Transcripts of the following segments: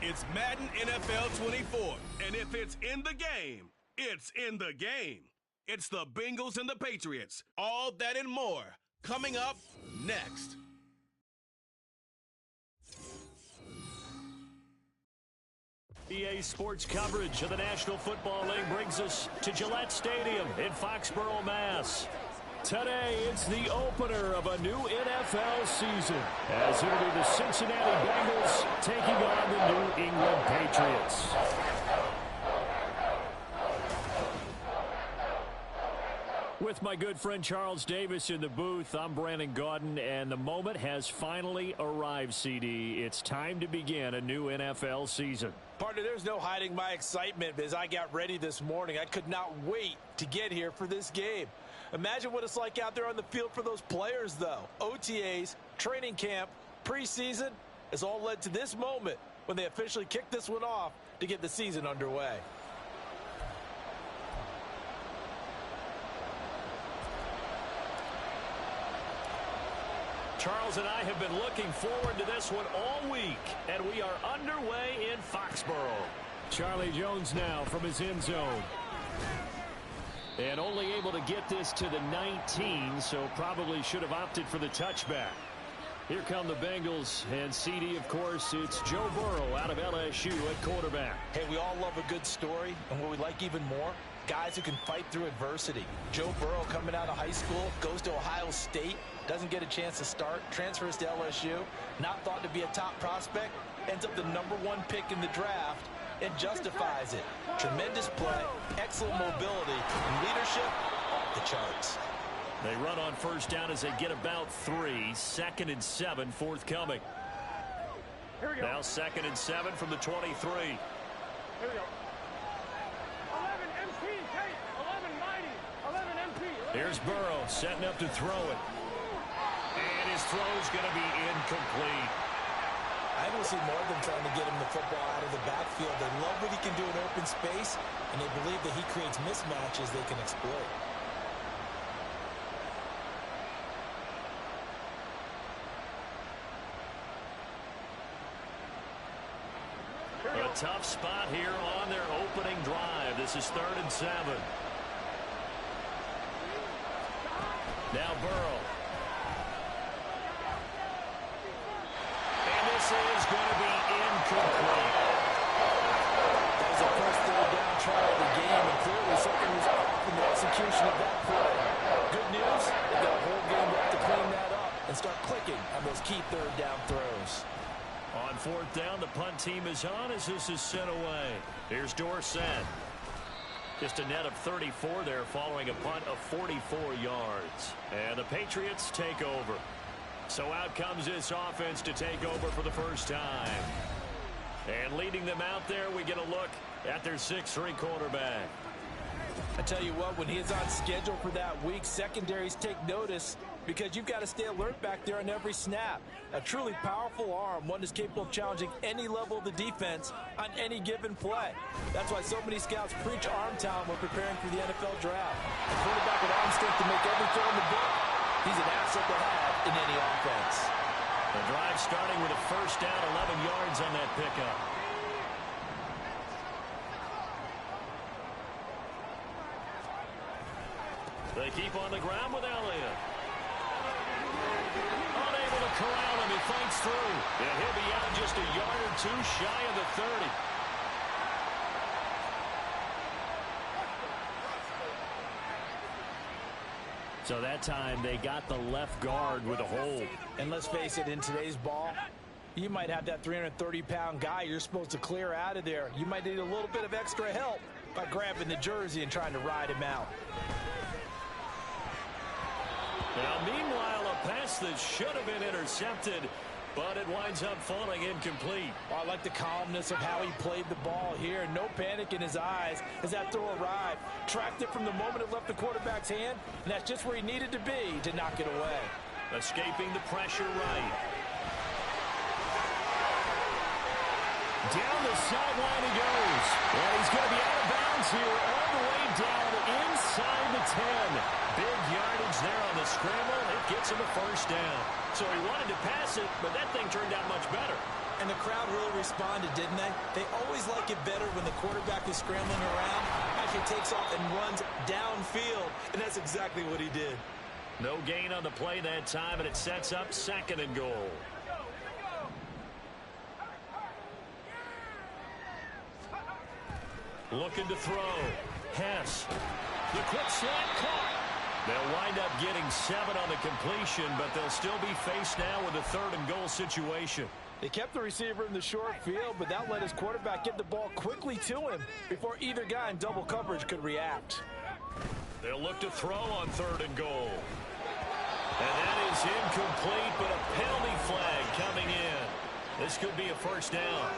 It's Madden NFL 24, and if it's in the game, it's in the game. It's the Bengals and the Patriots. All that and more coming up next. EA Sports coverage of the National Football League brings us to Gillette Stadium in Foxborough, Mass. Today, it's the opener of a new NFL season, as it'll be the Cincinnati Bengals taking on the New England Patriots. With my good friend Charles Davis in the booth, I'm Brandon Gaudin, and the moment has finally arrived, CD. It's time to begin a new NFL season. Partner, there's no hiding my excitement as I got ready this morning. I could not wait to get here for this game. Imagine what it's like out there on the field for those players, though. OTAs, training camp, preseason has all led to this moment when they officially kick this one off to get the season underway. Charles and I have been looking forward to this one all week, and we are underway in Foxborough. Charlie Jones now from his end zone. And only able to get this to the 19, so probably should have opted for the touchback. Here come the Bengals, and CD, of course, it's Joe Burrow out of LSU at quarterback. Hey, we all love a good story, and what we like even more, guys who can fight through adversity. Joe Burrow coming out of high school, goes to Ohio State, doesn't get a chance to start, transfers to LSU, not thought to be a top prospect, ends up the #1 pick in the draft, and justifies it. Tremendous play, excellent mobility, and leadership off the charts. They run on first down as they get about 3. 2nd and 7 forthcoming. Here we go. Now 2nd and 7 from the 23. Here we go. 11 MP, Tate. 11 mighty. 11 MP. 11 Here's Burrow setting up to throw it. And his throw's going to be incomplete. I don't see more than trying to get him the football out of the backfield. They love what he can do in open space, and they believe that he creates mismatches they can exploit. A tough spot here on their opening drive. This is 3rd and 7. Now Burrow. And this is going to be incomplete. That was the first third down try of the game, and clearly something was off in the execution of that play. Good news, they've got a whole game left to clean that up and start clicking on those key third down throws. On 4th down, the punt team is on as this is sent away. Here's Dorsett. Just a net of 34 there following a punt of 44 yards. And the Patriots take over. So out comes this offense to take over for the first time. And leading them out there, we get a look at their 6'3 quarterback. I tell you what, when he is on schedule for that week, secondaries take notice because you've got to stay alert back there on every snap. A truly powerful arm, one is capable of challenging any level of the defense on any given play. That's why so many scouts preach arm talent when preparing for the NFL draft. A quarterback with arm strength to make every throw in the book, he's an asset to have in any offense. The drive starting with a first down, 11 yards on that pickup. They keep on the ground with Elliott. Unable to corral him. He fights through. And he'll be out just a yard or 2 shy of the 30. So that time they got the left guard with a hold. And let's face it, in today's ball, you might have that 330-pound guy you're supposed to clear out of there. You might need a little bit of extra help by grabbing the jersey and trying to ride him out. Now, meanwhile, a pass that should have been intercepted, but it winds up falling incomplete. Oh, I like the calmness of how he played the ball here. No panic in his eyes as that throw arrived. Tracked it from the moment it left the quarterback's hand, and that's just where he needed to be to knock it away. Escaping the pressure right. Down the sideline he goes. And he's going to be out of bounds here all the way down inside the 10. Big yardage there on the scramble. It gets him a first down. So he wanted to pass it, but that thing turned out much better. And the crowd really responded, didn't they? They always like it better when the quarterback is scrambling around, actually takes off and runs downfield. And that's exactly what he did. No gain on the play that time, and it sets up 2nd and goal. Looking to throw. Hess. The quick slant caught. They'll wind up getting 7 on the completion, but they'll still be faced now with a 3rd and goal situation. They kept the receiver in the short field, but that let his quarterback get the ball quickly to him before either guy in double coverage could react. They'll look to throw on 3rd and goal. And that is incomplete, but a penalty flag coming in. This could be a first down.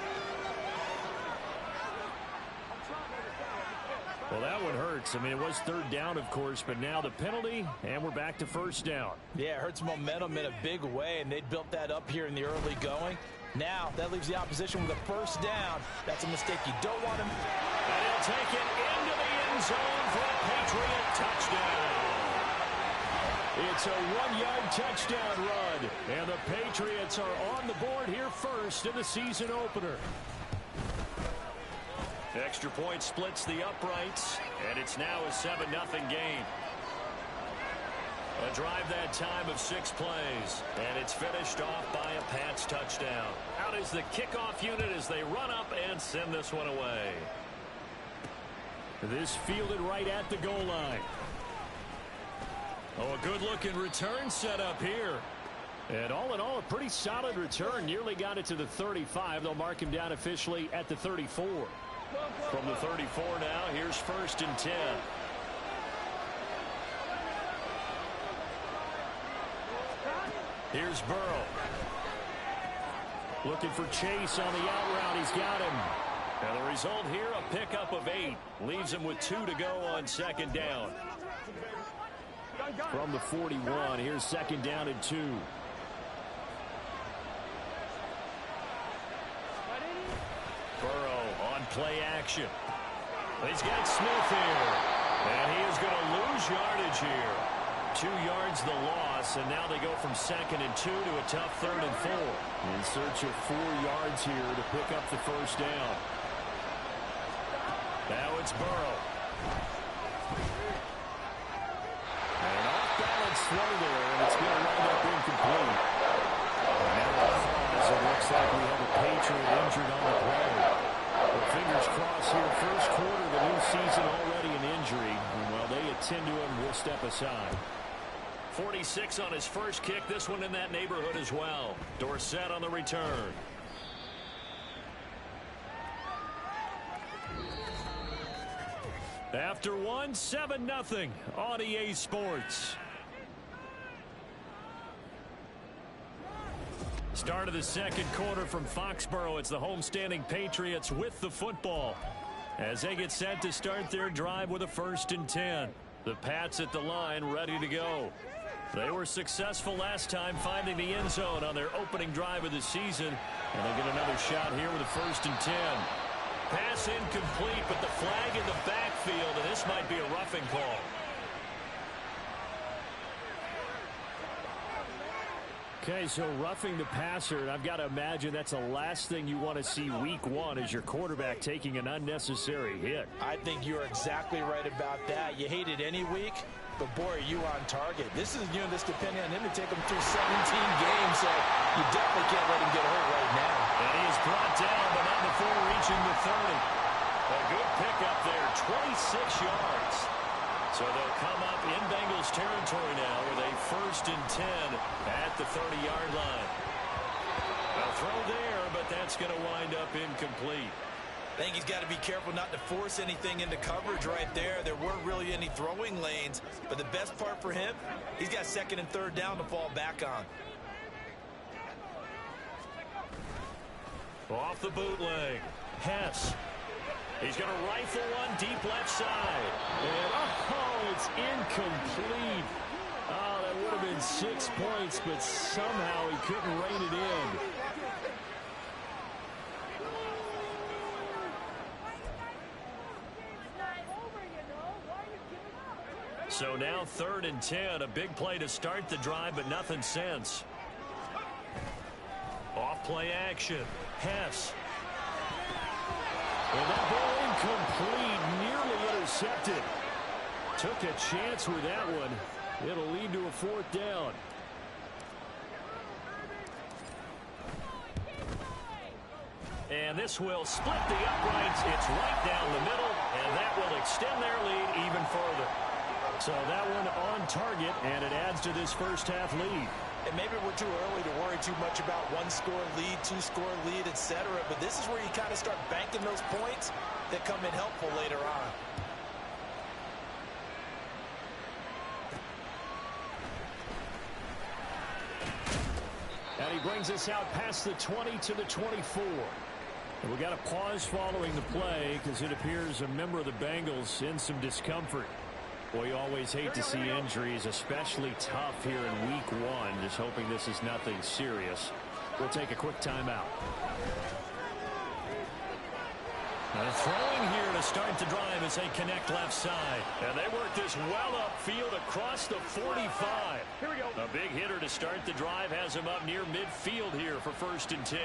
Well, that one hurts. I mean, it was 3rd down, of course, but now the penalty, and we're back to first down. Yeah, it hurts momentum in a big way, and they built that up here in the early going. Now, that leaves the opposition with a first down. That's a mistake you don't want to make. And he'll take it into the end zone for a Patriot touchdown. It's a 1-yard touchdown run, and the Patriots are on the board here first in the season opener. Extra point splits the uprights, and it's now a 7-0 game. A drive that time of 6 plays, and it's finished off by a Pats touchdown. Out is the kickoff unit as they run up and send this one away. This fielded right at the goal line. Oh, a good-looking return set up here. And all in all, a pretty solid return. Nearly got it to the 35. They'll mark him down officially at the 34. From the 34 now, here's 1st and 10. Here's Burrow. Looking for Chase on the out route. He's got him. And the result here, a pickup of 8. Leaves him with 2 to go on 2nd down. From the 41, here's 2nd down and 2. Burrow on play action. He's got Smith here. And he is going to lose yardage here. 2 yards the loss, and now they go from 2nd and 2 to a tough 3rd and 4. In search of 4 yards here to pick up the first down. Now it's Burrow. An off-balance throw there, and it's going to wind up incomplete. And now as it looks like we have a Patriot injured on the play. Well, fingers crossed here. First quarter of the new season, already an injury. And while they attend to him, we'll step aside. 46 on his first kick. This one in that neighborhood as well. Dorsett on the return. After 1, 7-0 on EA Sports. Start of the second quarter from Foxborough. It's the homestanding Patriots with the football as they get set to start their drive with a 1st and 10. The Pats at the line ready to go. They were successful last time finding the end zone on their opening drive of the season, and they get another shot here with a 1st and 10. Pass incomplete, but the flag in the backfield, and this might be a roughing call. Okay, so roughing the passer, and I've got to imagine that's the last thing you want to see week 1 as your quarterback taking an unnecessary hit. I think you're exactly right about that. You hate it any week, but boy, are you on target. This is this depending on him to take him through 17 games, so you definitely can't let him get hurt right now. And he is brought down, but not before reaching the 30. A good pickup there, 26 yards. So they'll come up in Bengals territory now with a 1st and 10 at the 30-yard line. A throw there, but that's going to wind up incomplete. I think he's got to be careful not to force anything into coverage right there. There weren't really any throwing lanes, but the best part for him, he's got 2nd and 3rd down to fall back on. Off the bootleg, Hess. He's going to rifle one deep left side. And, oh, it's incomplete. Oh, that would have been 6 points, but somehow he couldn't rein it in. So now 3rd and 10. A big play to start the drive, but nothing since. Off-play action. Hess. And that ball incomplete, nearly intercepted. Took a chance with that one. It'll lead to a 4th down. And this will split the uprights. It's right down the middle, and that will extend their lead even further. So that one on target, and it adds to this first half lead. And maybe we're too early to worry too much about 1-score lead, 2-score lead, etc. But this is where you kind of start banking those points that come in helpful later on. And he brings us out past the 20 to the 24. And we got a pause following the play because it appears a member of the Bengals in some discomfort. Boy, you always hate to see injuries, especially tough here in week 1. Just hoping this is nothing serious. We'll take a quick timeout. And throwing here to start the drive as they connect left side. And they work this well upfield across the 45. Here we go. A big hitter to start the drive has him up near midfield here for 1st and 10.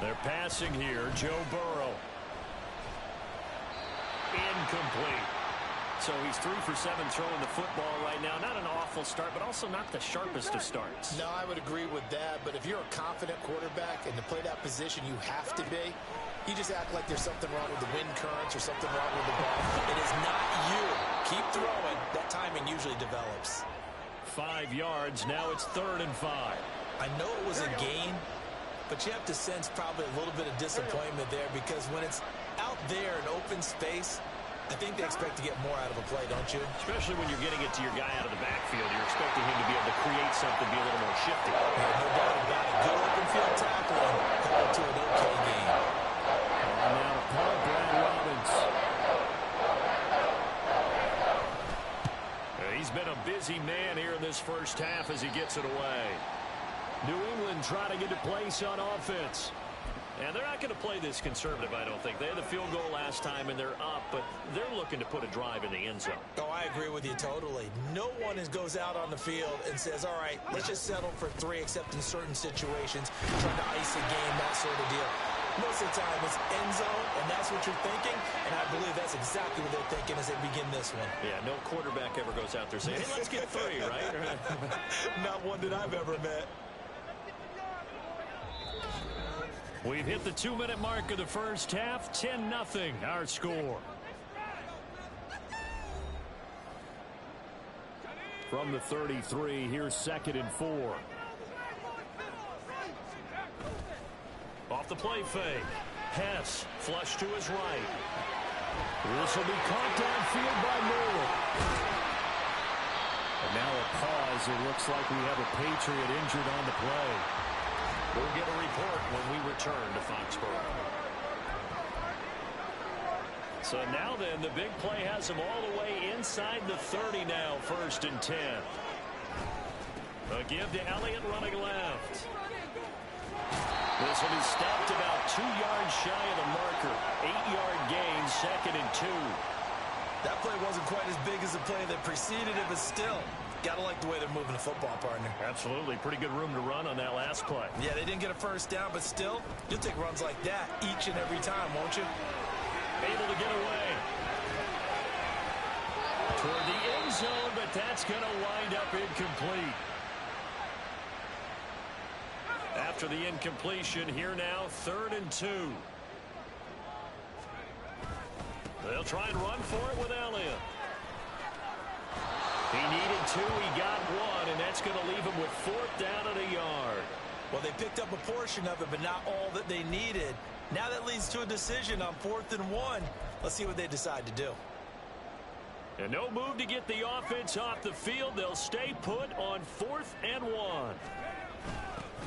They're passing here. Joe Burrow. Incomplete. So he's 3 for 7 throwing the football right now. Not an awful start, but also not the sharpest of starts. No, I would agree with that. But if you're a confident quarterback and to play that position, you have to be. You just act like there's something wrong with the wind currents or something wrong with the ball. It is not you. Keep throwing. That timing usually develops. 5 yards. Now it's 3rd and 5. I know it was a gain, but you have to sense probably a little bit of disappointment there because when it's out there in open space, I think they expect to get more out of a play, don't you? Especially when you're getting it to your guy out of the backfield. You're expecting him to be able to create something, be a little more shifty. Yeah, no doubt about it. Good open field tackling. Called to an okay game. And now Paul Brad Robbins. He's been a busy man here in this first half as he gets it away. New England trying to get a place on offense. And they're not going to play this conservative, I don't think. They had the field goal last time, and they're up, but they're looking to put a drive in the end zone. Oh, I agree with you totally. No one goes out on the field and says, all right, let's just settle for 3, except in certain situations, trying to ice a game, that sort of deal. Most of the time, it's end zone, and that's what you're thinking, and I believe that's exactly what they're thinking as they begin this one. Yeah, no quarterback ever goes out there saying, hey, let's get 3, right? Not one that I've ever met. We've hit the 2-minute mark of the first half. 10-0 our score. From the 33, here's 2nd and 4. Off the play fake. Hess flush to his right. This will be caught downfield by Moore. And now a pause. It looks like we have a Patriot injured on the play. We'll get a report when we return to Foxborough. So now then, the big play has him all the way inside the 30 now, 1st and 10. A give to Elliott running left. This will be stopped about 2 yards shy of the marker. 8-yard gain, 2nd and 2. That play wasn't quite as big as the play that preceded it, but still, gotta like the way they're moving the football, partner. Absolutely. Pretty good room to run on that last play. Yeah, they didn't get a first down, but still, you'll take runs like that each and every time, won't you? Able to get away. Toward the end zone, but that's going to wind up incomplete. After the incompletion, here now, 3rd and 2. They'll try and run for it with Elliott. He needed 2, he got 1, and that's going to leave him with 4th down and a yard. Well, they picked up a portion of it, but not all that they needed. Now that leads to a decision on 4th and 1. Let's see what they decide to do. And no move to get the offense off the field. They'll stay put on 4th and 1.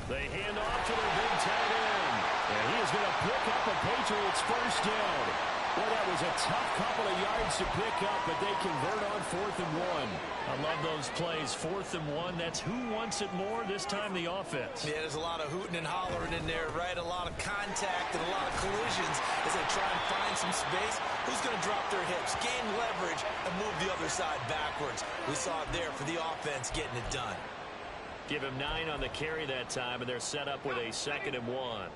They hand off to their big tight end. And he is going to pick up a Patriots first down. Well, that was a tough couple of yards to pick up, but they convert on 4th and 1. I love those plays. 4th and 1. That's who wants it more, this time the offense. Yeah, there's a lot of hooting and hollering in there, right? A lot of contact and a lot of collisions as they try and find some space, who's going to drop their hips, gain leverage, and move the other side backwards? We saw it there for the offense getting it done. Give him 9 on the carry that time, and they're set up with a 2nd and 1.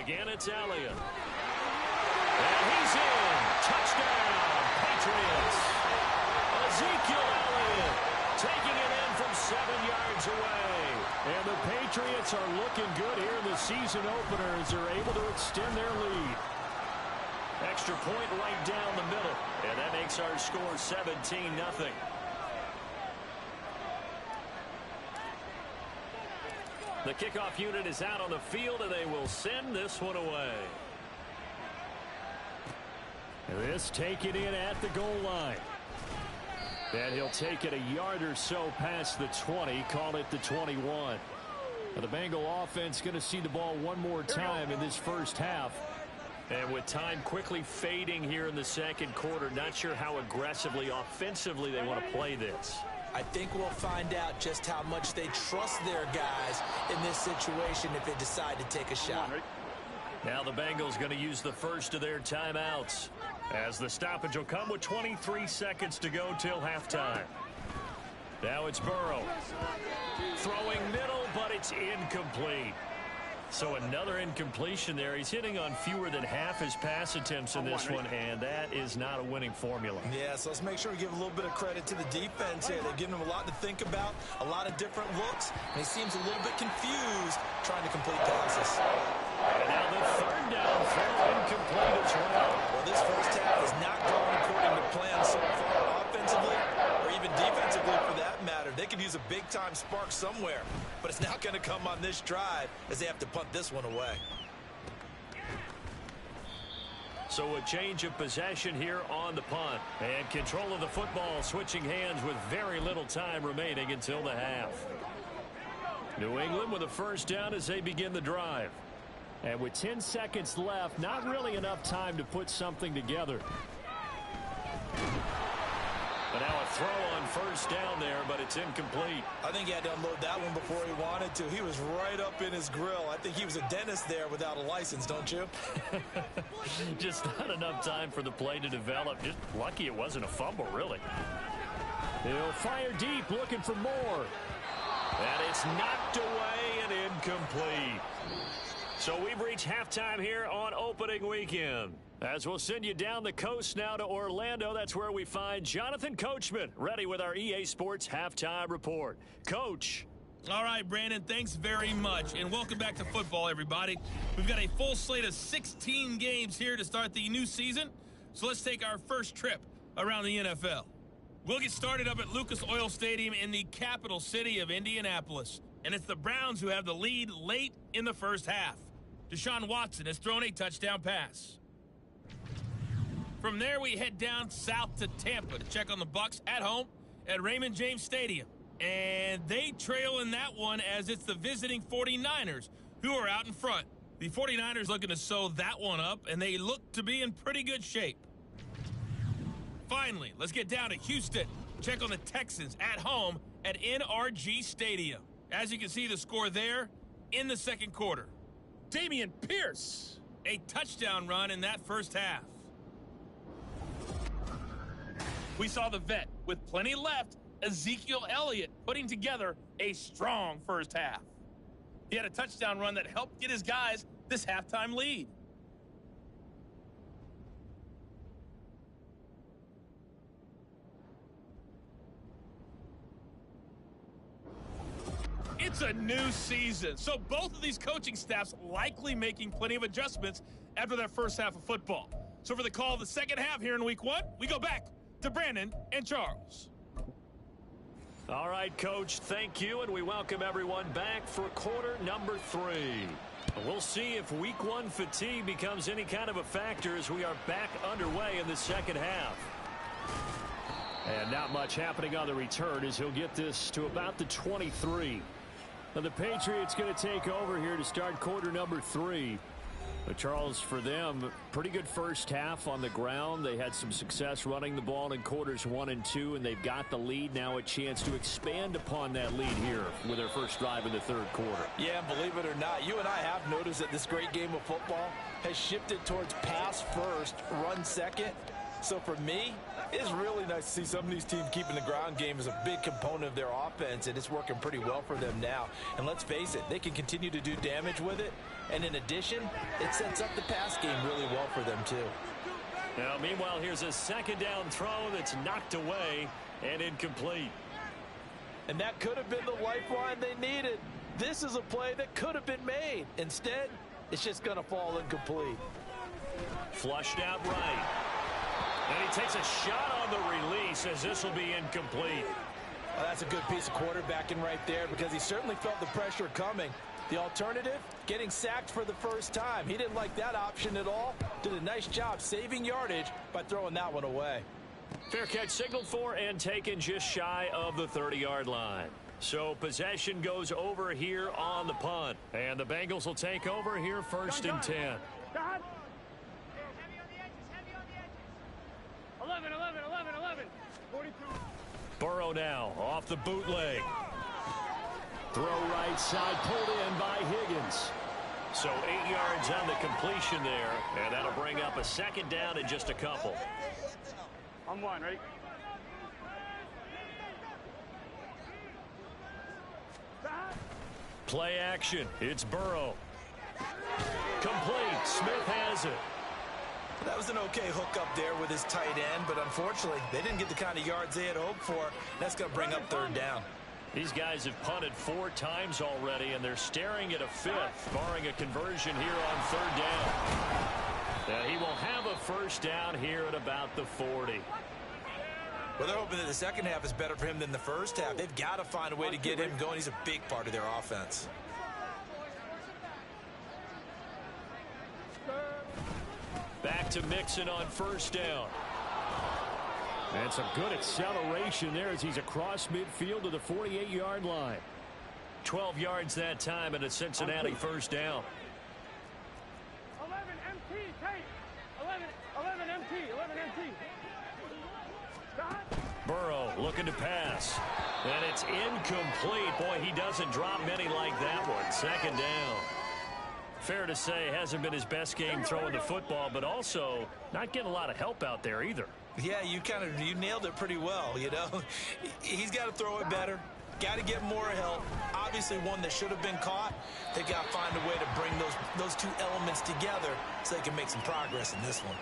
Again, it's Elliott. And he's in. Touchdown, Patriots. Ezekiel Elliott taking it in from 7 yards away. And the Patriots are looking good here in the season opener as they're able to extend their lead. Extra point right down the middle. And that makes our score 17-0. The kickoff unit is out on the field, and they will send this one away. This taken in at the goal line. And he'll take it a yard or so past the 20, call it the 21. Now the Bengal offense going to see the ball one more time in this first half. And with time quickly fading here in the second quarter, not sure how aggressively, offensively they want to play this. I think we'll find out just how much they trust their guys in this situation if they decide to take a shot. Now the Bengals going to use the first of their timeouts, as the stoppage will come with 23 seconds to go till halftime. Now it's Burrow. Throwing middle, but it's incomplete. So another incompletion there. He's hitting on fewer than half his pass attempts in this one, and that is not a winning formula. Yeah, so let's make sure we give a little bit of credit to the defense here. They've given him a lot to think about, a lot of different looks, and he seems a little bit confused trying to complete passes. And now the 3rd down throw incomplete as well. Well, this first half is not going according to plan so far, offensively or even defensively for that matter. They could use a big-time spark somewhere, but it's not going to come on this drive as they have to punt this one away. So a change of possession here on the punt. And control of the football switching hands with very little time remaining until the half. New England with a first down as they begin the drive. And with 10 seconds left, not really enough time to put something together. But now a throw on first down there, but it's incomplete. I think he had to unload that one before he wanted to. He was right up in his grill. I think he was a dentist there without a license, don't you? Just not enough time for the play to develop. Just lucky it wasn't a fumble, really. He'll fire deep, looking for more. And it's knocked away and incomplete. So we've reached halftime here on opening weekend. As we'll send you down the coast now to Orlando, that's where we find Jonathan Coachman, ready with our EA Sports Halftime Report. Coach. All right, Brandon, thanks very much. And welcome back to football, everybody. We've got a full slate of 16 games here to start the new season. So let's take our first trip around the NFL. We'll get started up at Lucas Oil Stadium in the capital city of Indianapolis. And it's the Browns who have the lead late in the first half. Deshaun Watson has thrown a touchdown pass. From there, we head down south to Tampa to check on the Bucs at home at Raymond James Stadium. And they trail in that one as it's the visiting 49ers who are out in front. The 49ers looking to sew that one up, and they look to be in pretty good shape. Finally, let's get down to Houston. Check on the Texans at home at NRG Stadium. As you can see, the score there in the second quarter. Damian Pierce, a touchdown run in that first half. We saw the vet with plenty left, Ezekiel Elliott, putting together a strong first half. He had a touchdown run that helped get his guys this halftime lead. It's a new season, so both of these coaching staffs likely making plenty of adjustments after their first half of football. So for the call of the second half here in week one, we go back to Brandon and Charles. All right, Coach, thank you, and we welcome everyone back for quarter number 3. We'll see if week one fatigue becomes any kind of a factor as we are back underway in the second half. And not much happening on the return as he'll get this to about the 23. Now the Patriots going to take over here to start quarter number 3. But Charles, for them, pretty good first half on the ground. They had some success running the ball in quarters 1 and 2, and they've got the lead. Now a chance to expand upon that lead here with their first drive in the third quarter. Yeah, and believe it or not, you and I have noticed that this great game of football has shifted towards pass first, run second. So for me, it's really nice to see some of these teams keeping the ground game as a big component of their offense, and it's working pretty well for them now. And let's face it, they can continue to do damage with it. And in addition, it sets up the pass game really well for them, too. Now, meanwhile, here's a second down throw that's knocked away and incomplete. And that could have been the lifeline they needed. This is a play that could have been made. Instead, it's just going to fall incomplete. Flushed out right. And he takes a shot on the release as this will be incomplete. Well, that's a good piece of quarterbacking right there because he certainly felt the pressure coming. The alternative, getting sacked for the first time. He didn't like that option at all. Did a nice job saving yardage by throwing that one away. Fair catch signaled for and taken just shy of the 30-yard line. So possession goes over here on the punt. And the Bengals will take over here first and 10. 11, 42. Burrow now off the bootleg. Throw right side, pulled in by Higgins. So 8 yards on the completion there, and that'll bring up a second down in just a couple. I'm one, ready? Play action. It's Burrow. Complete. Smith has it. That was an okay hookup there with his tight end, but unfortunately, they didn't get the kind of yards they had hoped for. That's going to bring up third down. These guys have punted 4 times already, and they're staring at a 5th, barring a conversion here on third down. Now he will have a first down here at about the 40. Well, they're hoping that the second half is better for him than the first half. They've got to find a way to get him going. He's a big part of their offense. Back to Mixon on first down. And some good acceleration there as he's across midfield to the 48-yard line. 12 yards that time and a Cincinnati first down. 11 MT, Tate. 11 MT, 11 MT. Burrow looking to pass. And it's incomplete. Boy, he doesn't drop many like that one. Second down. Fair to say, hasn't been his best game throwing the football, but also not getting a lot of help out there either. Yeah, you nailed it pretty well, you know. He's got to throw it better. Got to get more help. Obviously one that should have been caught. They got to find a way to bring those two elements together so they can make some progress in this one.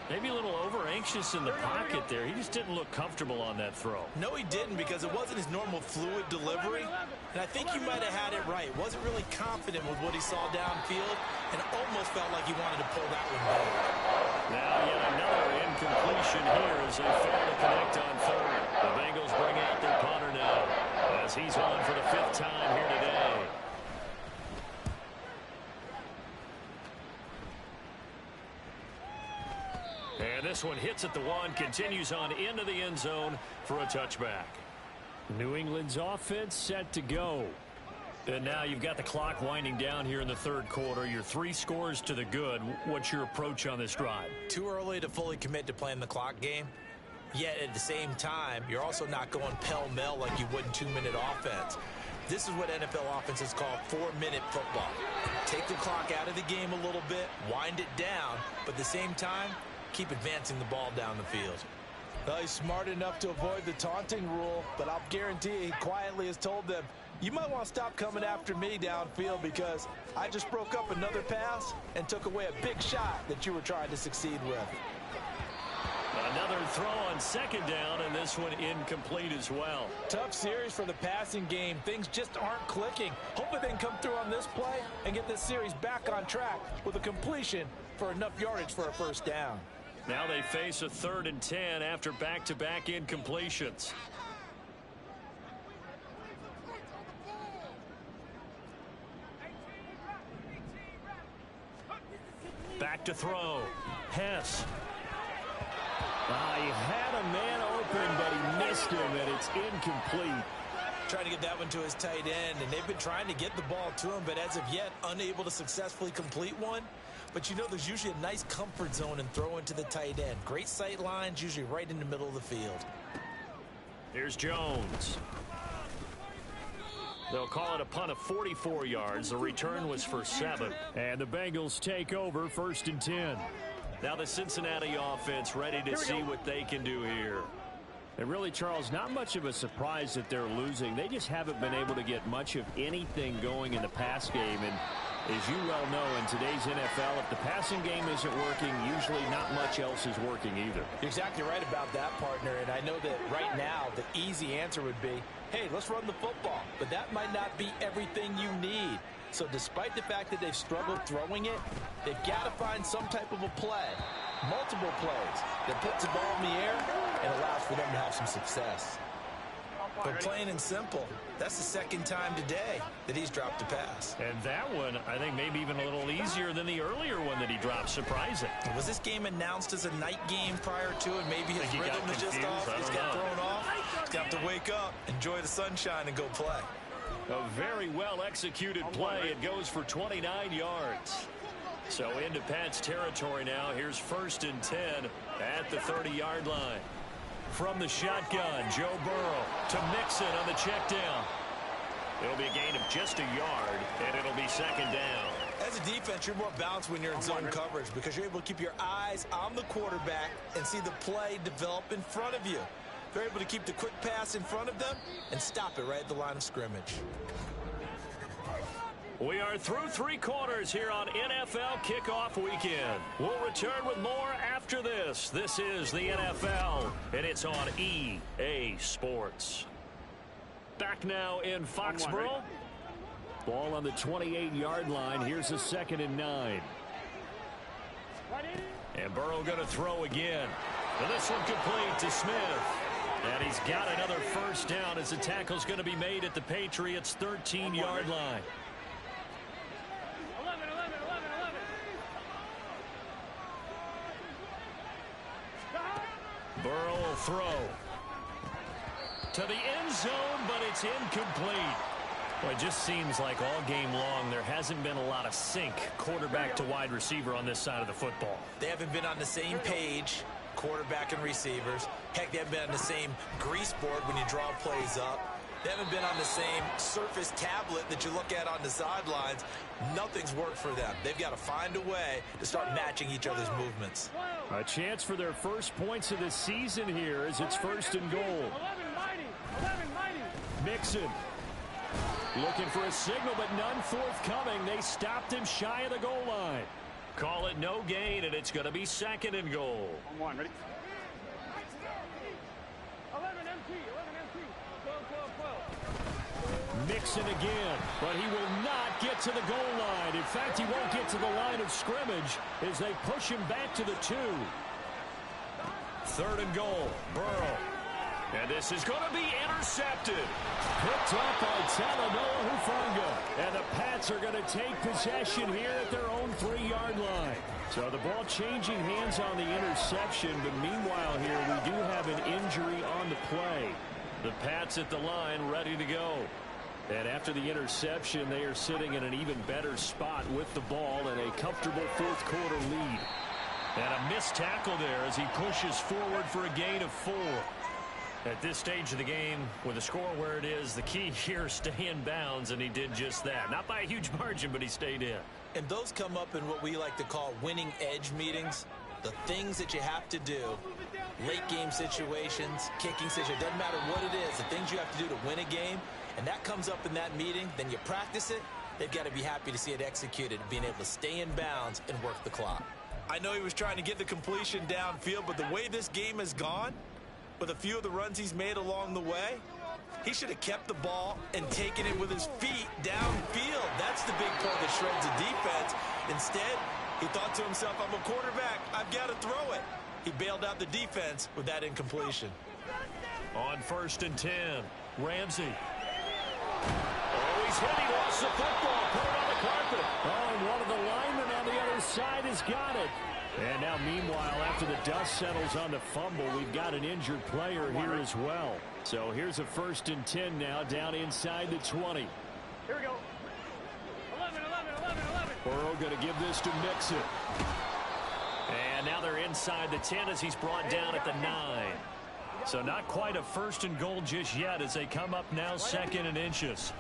Maybe a little over-anxious in the pocket there. He just didn't look comfortable on that throw. No, he didn't, because it wasn't his normal fluid delivery. And I think he might have had it right. Wasn't really confident with what he saw downfield and almost felt like he wanted to pull that one back. Now yet another incompletion here as they fail to connect on third. The Bengals bring out their punter now as he's on for the 5th time here today. And this one hits at the 1, continues on into the end zone for a touchback. New England's offense set to go. And now you've got the clock winding down here in the third quarter. You're 3 scores to the good. What's your approach on this drive? Too early to fully commit to playing the clock game. Yet at the same time, you're also not going pell-mell like you would in 2-minute offense. This is what NFL offenses call 4-minute football. Take the clock out of the game a little bit, wind it down, but at the same time, keep advancing the ball down the field. Well, he's smart enough to avoid the taunting rule, but I'll guarantee he quietly has told them, you might want to stop coming after me downfield because I just broke up another pass and took away a big shot that you were trying to succeed with. Another throw on second down, and this one incomplete as well. Tough series for the passing game. Things just aren't clicking. Hopefully they can come through on this play and get this series back on track with a completion for enough yardage for a first down. Now they face a 3rd and 10 after back-to-back incompletions. Back to throw. Hess. He had a man open, but he missed him, and it's incomplete. Trying to get that one to his tight end, and they've been trying to get the ball to him, but as of yet, unable to successfully complete one. But you know, there's usually a nice comfort zone in throwing to the tight end. Great sight lines, usually right in the middle of the field. Here's Jones. They'll call it a punt of 44 yards. The return was for 7. And the Bengals take over 1st and 10. Now the Cincinnati offense ready to see what they can do here. And really, Charles, not much of a surprise that they're losing. They just haven't been able to get much of anything going in the pass game. And as you well know, in today's NFL, if the passing game isn't working, usually not much else is working either. You're exactly right about that, partner. And I know that right now the easy answer would be, hey, let's run the football. But that might not be everything you need. So despite the fact that they've struggled throwing it, they've got to find some type of a play, multiple plays, that puts the ball in the air and allows for them to have some success. But plain and simple, that's the second time today that he's dropped a pass. And that one, I think, maybe even a little easier than the earlier one that he dropped. Surprising. Was this game announced as a night game prior to it? Maybe his rhythm is just off. He's got thrown off. He's got to wake up, enjoy the sunshine, and go play. A very well-executed play. It goes for 29 yards. So into Pat's territory now. Here's 1st and 10 at the 30-yard line. From the shotgun, Joe Burrow to Mixon on the check down. It'll be a gain of just a yard, and it'll be 2nd down. As a defense, you're more balanced when you're in zone coverage because you're able to keep your eyes on the quarterback and see the play develop in front of you. They're able to keep the quick pass in front of them and stop it right at the line of scrimmage. We are through 3 quarters here on NFL Kickoff Weekend. We'll return with more after this. This is the NFL, and it's on EA Sports. Back now in Foxborough. Ball on the 28-yard line. Here's a 2nd and 9. And Burrow going to throw again. And this one complete to Smith. And he's got another 1st down as the tackle's going to be made at the Patriots' 13-yard line. Burrow will throw to the end zone, but it's incomplete. Well, it just seems like all game long there hasn't been a lot of sync quarterback to wide receiver on this side of the football. They haven't been on the same page, quarterback and receivers. Heck, they haven't been on the same grease board when you draw plays up. They haven't been on the same surface tablet that you look at on the sidelines. Nothing's worked for them. They've got to find a way to start matching each other's movements. A chance for their first points of the season here as it's 1st and goal. Mixon looking for a signal, but none forthcoming. They stopped him shy of the goal line. Call it no gain, and it's going to be 2nd and goal. Ready? 11 MT. Mixon again, but he will not get to the goal line. In fact, he won't get to the line of scrimmage as they push him back to the 2. 3rd and goal, Burrow. And this is going to be intercepted. Picked up by Talanoa Hufanga. And the Pats are going to take possession here at their own 3-yard line. So the ball changing hands on the interception, but meanwhile here we do have an injury on the play. The Pats at the line ready to go. And after the interception, they are sitting in an even better spot with the ball and a comfortable 4th quarter lead. And a missed tackle there as he pushes forward for a gain of 4. At this stage of the game, with the score where it is, the key here is stay in bounds, and he did just that. Not by a huge margin, but he stayed in. And those come up in what we like to call winning edge meetings. The things that you have to do, late game situations, kicking situations, doesn't matter what it is, the things you have to do to win a game, and that comes up in that meeting, then you practice it, they've got to be happy to see it executed, being able to stay in bounds and work the clock. I know he was trying to get the completion downfield, but the way this game has gone, with a few of the runs he's made along the way, he should have kept the ball and taken it with his feet downfield. That's the big play that shreds the defense. Instead, he thought to himself, I'm a quarterback, I've got to throw it. He bailed out the defense with that incompletion. On 1st and 10, Ramsey. Oh, he's hit. He lost the football. Put it on the carpet. Oh, and one of the linemen on the other side has got it. And now Now, meanwhile, after the dust settles on the fumble, we've got an injured player here as well. So here's a 1st and 10 now down inside the 20. Here we go. 11. Burrow going to give this to Mixon. And now they're inside the 10 as he's brought down at the 9. So not quite a 1st and goal just yet as they come up now 2nd and inches.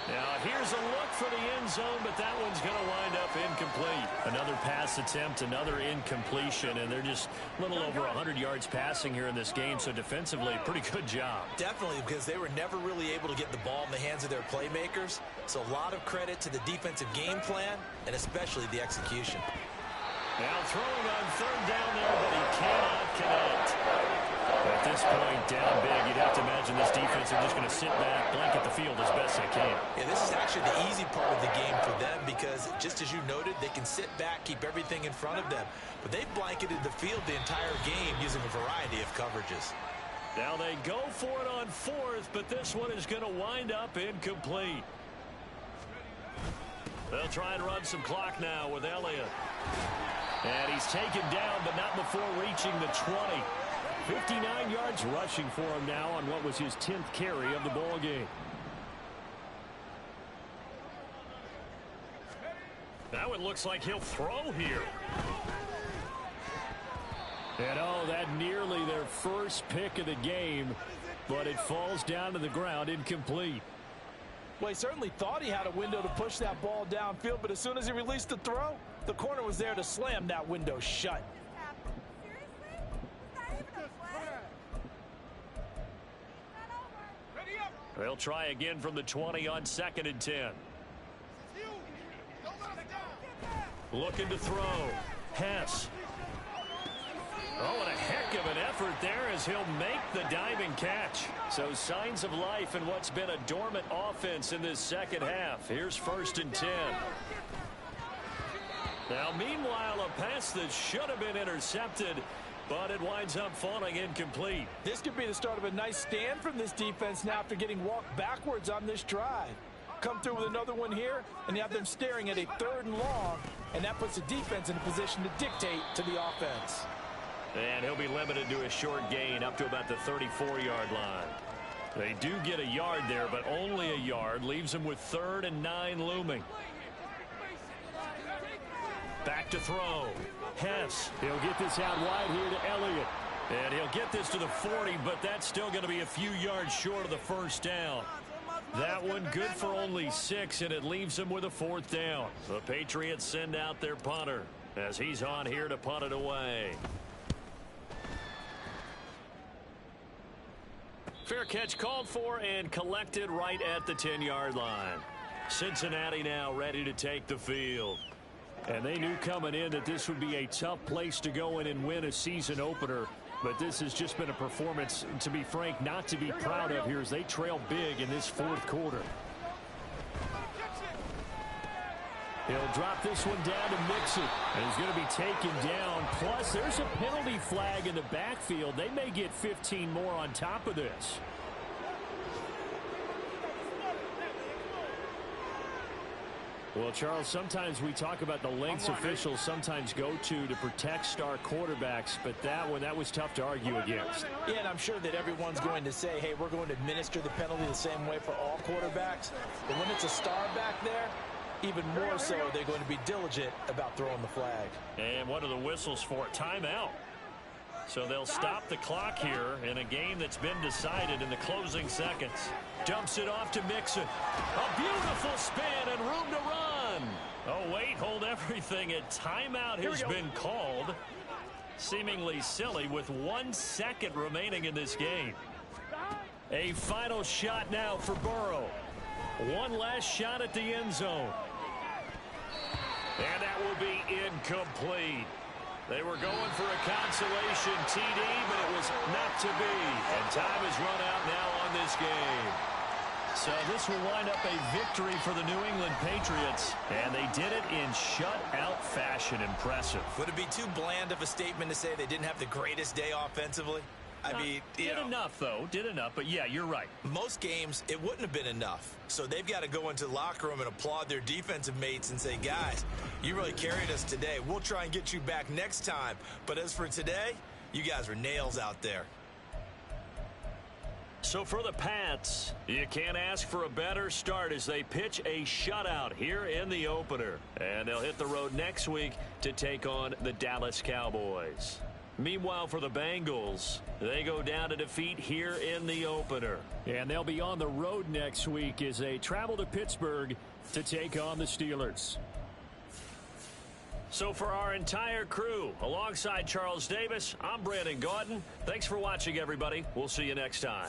Now here's a look for the end zone, but that one's going to wind up incomplete. Another pass attempt, another incompletion, and they're just a little over 100 yards passing here in this game, so defensively, pretty good job. Definitely, because they were never really able to get the ball in the hands of their playmakers. So a lot of credit to the defensive game plan, and especially the execution. Now throwing on 3rd down there, but he cannot connect. At this point, down big, you'd have to imagine this defense are just going to sit back, blanket the field as best they can. Yeah, this is actually the easy part of the game for them because, just as you noted, they can sit back, keep everything in front of them. But they've blanketed the field the entire game using a variety of coverages. Now they go for it on 4th, but this one is going to wind up incomplete. They'll try and run some clock now with Elliott. And he's taken down, but not before reaching the 20. 59 yards rushing for him now on what was his 10th carry of the ball game. Now it looks like he'll throw here. And that nearly their first pick of the game, but it falls down to the ground incomplete. Well, he certainly thought he had a window to push that ball downfield, but as soon as he released the throw, the corner was there to slam that window shut. They'll try again from the 20 on 2nd and 10. Looking to throw. Hess. Oh, and a heck of an effort there as he'll make the diving catch. So signs of life in what's been a dormant offense in this second half. Here's 1st and 10. Now, meanwhile, a pass that should have been intercepted, but it winds up falling incomplete. This could be the start of a nice stand from this defense now after getting walked backwards on this drive. Come through with another one here, and you have them staring at a 3rd and long, and that puts the defense in a position to dictate to the offense. And he'll be limited to a short gain up to about the 34-yard line. They do get a yard there, but only a yard. Leaves them with 3rd and 9 looming. Back to throw. Hess. He'll get this out wide here to Elliott. And he'll get this to the 40, but that's still going to be a few yards short of the 1st down. That one good for only 6, and it leaves him with a 4th down. The Patriots send out their punter as he's on here to punt it away. Fair catch called for and collected right at the 10-yard line. Cincinnati now ready to take the field. And they knew coming in that this would be a tough place to go in and win a season opener. But this has just been a performance, to be frank, not to be proud of here as they trail big in this 4th quarter. He'll drop this one down to Mixon. And he's going to be taken down. Plus, there's a penalty flag in the backfield. They may get 15 more on top of this. Well, Charles, sometimes we talk about the lengths officials sometimes go to protect star quarterbacks, but that was tough to argue against. Yeah, and I'm sure that everyone's going to say, hey, we're going to administer the penalty the same way for all quarterbacks. But when it's a star back there, even more so, they're going to be diligent about throwing the flag. And what are the whistles for? Timeout. So they'll stop the clock here in a game that's been decided in the closing seconds. Dumps it off to Mixon. A beautiful spin and room to run. Oh, wait, hold everything. A timeout has been called. Seemingly silly with 1 second remaining in this game. A final shot now for Burrow. One last shot at the end zone. And that will be incomplete. They were going for a consolation TD, but it was not to be. And time has run out now on this game. So this will wind up a victory for the New England Patriots. And they did it in shutout fashion. Impressive. Would it be too bland of a statement to say they didn't have the greatest day offensively? I mean, did enough, though. Did enough. But, yeah, you're right. Most games, it wouldn't have been enough. So they've got to go into the locker room and applaud their defensive mates and say, guys, you really carried us today. We'll try and get you back next time. But as for today, you guys were nails out there. So for the Pats, you can't ask for a better start as they pitch a shutout here in the opener. And they'll hit the road next week to take on the Dallas Cowboys. Meanwhile, for the Bengals, they go down to defeat here in the opener. And they'll be on the road next week as they travel to Pittsburgh to take on the Steelers. So for our entire crew, alongside Charles Davis, I'm Brandon Gaudin. Thanks for watching, everybody. We'll see you next time.